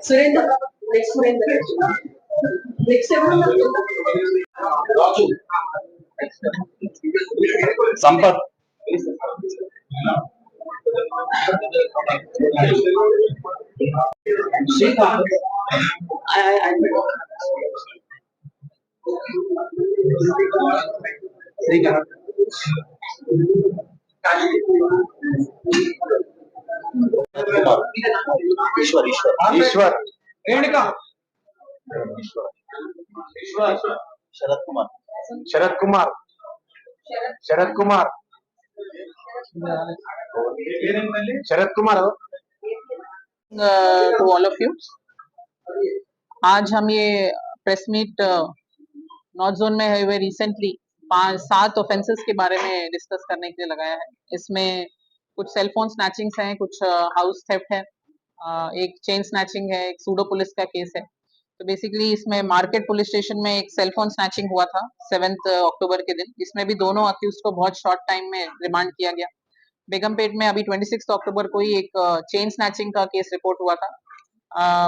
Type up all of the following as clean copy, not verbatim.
Surendra, next Surendra, next Raju, Sampat, Shrikant, Shrikant, Ishwar, Ishwar, Ishwar, Renuka, Ishwar, Ishwar, Sharad Kumar, Sharad Kumar, Sharad Kumar, Sharad Kumar to all of you. आज हम ये प्रेस मीट नॉर्थ जोन में हुए रिसेंटली 5-7 ऑफेंसेस के बारे में डिस्कस करने के लिए लगाया है। इसमें कुछ सेलफोन स्नैचिंग्स हैं, कुछ हाउस थेफ्ट है, एक चेन स्नैचिंग है, एक सूडो पुलिस का केस है। तो बेसिकली इसमें मार्केट पुलिस स्टेशन में एक सेलफोन स्नैचिंग हुआ था 7 अक्टूबर के दिन। इसमें भी दोनों अक्यूज को बहुत शॉर्ट टाइम में रिमांड किया गया। बेगमपेट में अभी 26 अक्टूबर को ही एक चेन स्नैचिंग का केस रिपोर्ट हुआ था।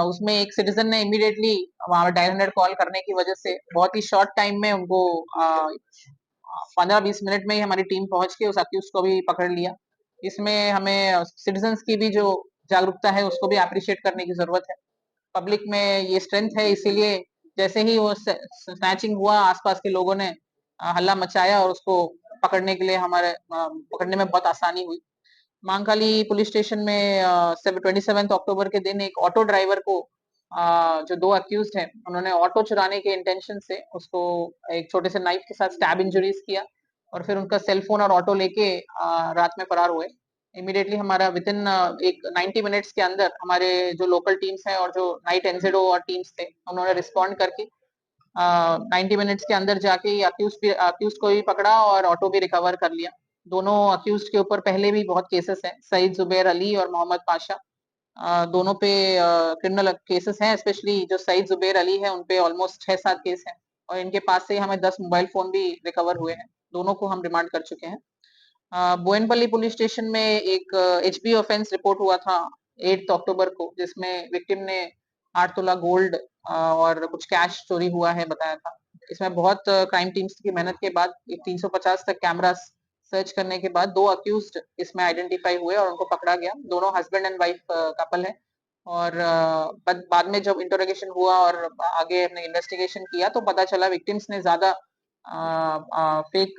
उसमें एक सिटीजन ने इमीडिएटली वहां डायल 100 कॉल करने की वजह से बहुत ही शॉर्ट टाइम में उनको 15-20 मिनट में ही हमारी टीम पहुंच के उस अक्यूज को भी पकड़ लिया। इसमें हमें सिटीजन्स की भी जो जागरूकता है उसको भी अप्रिशिएट करने की जरूरत है। पब्लिक में ये स्ट्रेंथ है, इसीलिए जैसे ही वो स्नैचिंग हुआ आसपास के लोगों ने हल्ला मचाया और उसको पकड़ने के लिए हमारे पकड़ने में बहुत आसानी हुई। महाकाली पुलिस स्टेशन में 27 अक्टूबर के दिन एक ऑटो ड्राइवर को जो 2 अक्यूज्ड हैं उन्होंने ऑटो चुराने के इंटेंशन से उसको एक छोटे से नाइफ के साथ स्टैब इंजरीज किया और फिर उनका सेल फोन और ऑटो लेके रात में फरार हुए। इमीडिएटली हमारा विद इन एक 90 मिनट्स के अंदर हमारे जो लोकल टीम्स हैं और जो नाइट एनजेडो और टीम्स थे उन्होंने रिस्पॉन्ड करके 90 मिनट्स के अंदर जाके अक्यूज को भी पकड़ा और ऑटो भी रिकवर कर लिया। दोनों अक्यूज के ऊपर पहले भी बहुत केसेस हैं, सईद जुबैर अली और मोहम्मद पाशा, दोनों पे क्रिमिनल केसेस हैं। स्पेशली जो सईद जुबैर अली है उनपे ऑलमोस्ट 6-7 केस हैं और इनके पास से हमें 10 मोबाइल फोन भी रिकवर हुए हैं। दोनों को हम रिमांड कर चुके हैं। बोयनपल्ली पुलिस स्टेशन में एक एचबी ऑफेंस रिपोर्ट हुआ था 8 अक्टूबर को, जिसमें विक्टिम ने 8 तोला गोल्ड और कुछ कैश चोरी हुआ है बताया था। इसमें बहुत क्राइम टीम्स की मेहनत के बाद 350 तक कैमरा सर्च करने के बाद 2 अक्यूज्ड इसमें आइडेंटिफाई हुए और उनको पकड़ा गया। दोनों हस्बैंड एंड वाइफ कपल है और बाद में जब इंटरोगेशन हुआ और आगे हमने इन्वेस्टिगेशन किया तो पता चला विक्टिम्स ने ज्यादा फेक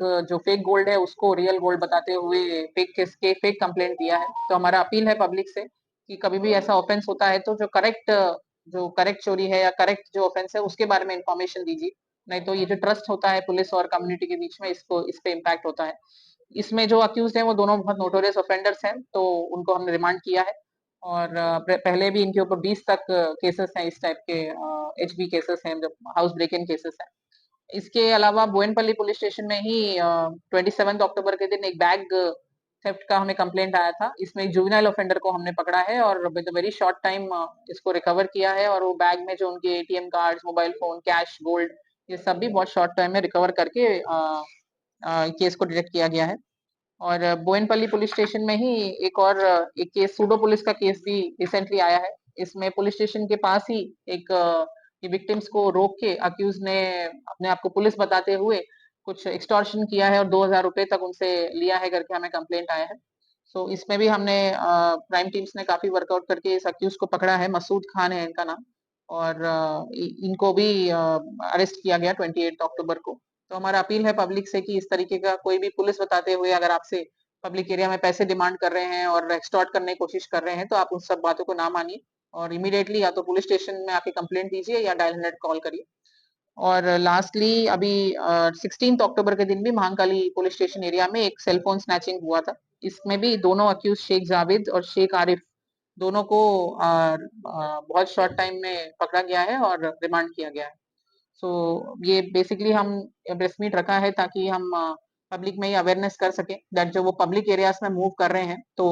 गोल्ड है उसको रियल गोल्ड बताते हुए फेक कंप्लेंट दिया है। तो हमारा अपील है पब्लिक से कि कभी भी ऐसा ऑफेंस होता है तो जो करेक्ट चोरी है या करेक्ट जो ऑफेंस है उसके बारे में इंफॉर्मेशन दीजिए, नहीं तो ये जो ट्रस्ट होता है पुलिस और कम्युनिटी के बीच में इस पे इम्पैक्ट होता है। इसमें जो अक्यूज हैं वो दोनों बहुत नोटोरियस ऑफेंडर्स हैं, तो उनको हमने रिमांड किया है और पहले भी इनके ऊपर 20 तक केसेस हैं, इस टाइप के एचबी केसेस हैं, जो हाउस ब्रेक इन केसेस हैं। इसके अलावा बोयनपल्ली पुलिस स्टेशन में ही 27 अक्टूबर के दिन एक बैग थेफ्ट का हमें कंप्लेंट आया था। इसमें एक जुवेनाइल ऑफेंडर को हमने पकड़ा है और विद वेरी शॉर्ट टाइम इसको रिकवर किया है और वो बैग में जो उनके ATM cards, mobile phone, cash, gold, ये सब भी बहुत शॉर्ट टाइम में रिकवर करके केस को डिटेक्ट किया गया है। और बोयनपल्ली पुलिस स्टेशन में ही एक केस सूडो पुलिस का केस भी रिसेंटली आया है। इसमें पुलिस स्टेशन के पास ही एक विक्टिम्स को रोक के अक्यूज ने अपने आप को पुलिस बताते हुए कुछ एक्सटॉर्शन किया है और 2000 रुपए तक उनसे लिया है करके हमें कंप्लेंट आया है। सो इसमें भी हमने क्राइम टीम्स ने काफी वर्कआउट करके इस अक्यूज को पकड़ा है। मसूद खान है इनका नाम और इनको भी अरेस्ट किया गया 28 अक्टूबर को। तो हमारा अपील है पब्लिक से कि इस तरीके का कोई भी पुलिस बताते हुए अगर आपसे पब्लिक एरिया में पैसे डिमांड कर रहे हैं और एक्सटॉर्ट करने की कोशिश कर रहे हैं तो आप उन सब बातों को ना मानिए और इमीडिएटली या तो पुलिस स्टेशन में आके कंप्लेंट दीजिए या डायल 100 कॉल करिए। और लास्टली अभी 16 अक्टूबर के दिन भी महाकाली पुलिस स्टेशन एरिया में एक सेलफोन स्नैचिंग हुआ था। इसमें भी दोनों अक्यूज शेख जावेद और शेख आरिफ दोनों को बहुत शॉर्ट टाइम में पकड़ा गया है और रिमांड किया गया है। सो ये बेसिकली हम प्रेस मीट रखा है ताकि हम पब्लिक में ये अवेयरनेस कर सके दैट जो वो पब्लिक एरियाज में मूव कर रहे हैं तो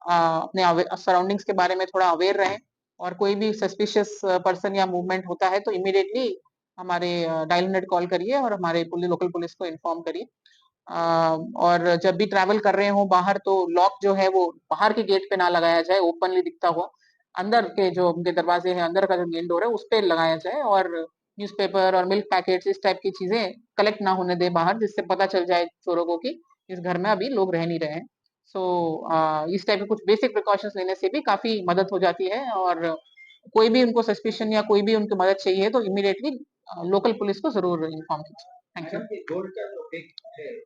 अपने सराउंडिंग्स के बारे में थोड़ा अवेयर रहें और कोई भी सस्पिशियस पर्सन या मूवमेंट होता है तो इमीडिएटली हमारे डायल 100 कॉल करिए और हमारे लोकल पुलिस को इन्फॉर्म करिए। और जब भी ट्रैवल कर रहे हो बाहर तो लॉक जो है वो बाहर के गेट पे ना लगाया जाए, ओपनली दिखता हुआ अंदर के जो उनके दरवाजे हैं, अंदर का जो मेन डोर है उस पे लगाया जाए, और न्यूज़पेपर और मिल्क पैकेट्स इस टाइप की चीजें कलेक्ट ना होने दे बाहर, जिससे पता चल जाए चोरों को कि इस घर में अभी लोग रह नहीं रहे हैं। सो इस टाइप के कुछ बेसिक प्रिकॉशंस लेने से भी काफी मदद हो जाती है, और कोई भी उनको सस्पिशन या कोई भी उनको मदद चाहिए तो इमीडिएटली लोकल पुलिस को जरूर इन्फॉर्म कीजिए। Thank you. गोल्ड का जो